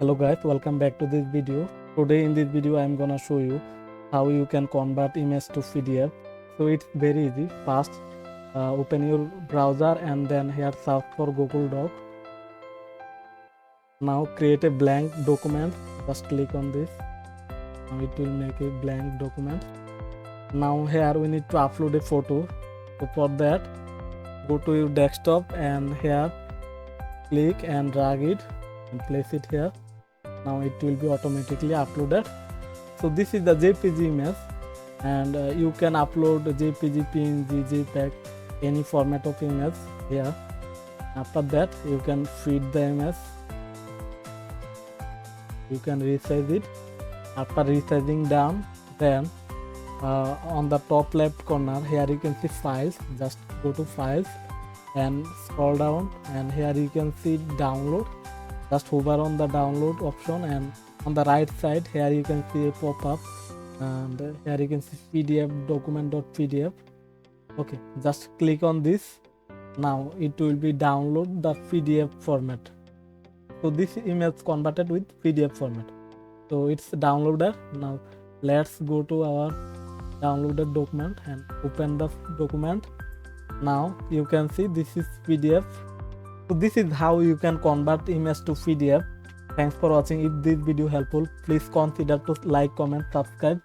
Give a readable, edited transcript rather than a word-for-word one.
Hello guys, welcome back to this video. Today in this video I am gonna show you how you can convert image to PDF. So it's very easy. First open your browser and then here search for Google Doc. Now create a blank document. Just click on this. Now it will make a blank document. Now here we need to upload a photo. So for that go to your desktop and here click and drag it and place it here. Now it will be automatically uploaded. So this is the JPG image and you can upload JPG, PNG, JPEG, any format of image here. After that you can feed the image, you can resize it. After resizing down, then on the top left corner here you can see files. Just go to files and scroll down and here you can see download. Just hover on the download option and on the right side here you can see a pop-up and here you can see PDF document.pdf. Okay, just click on this. Now it will be download the PDF format. So this image converted with PDF format. So it's downloaded. Now let's go to our downloaded document and open the document. Now you can see this is PDF. So this is how you can convert image to PDF. Thanks for watching. If this video helpful, please consider to like, comment, subscribe.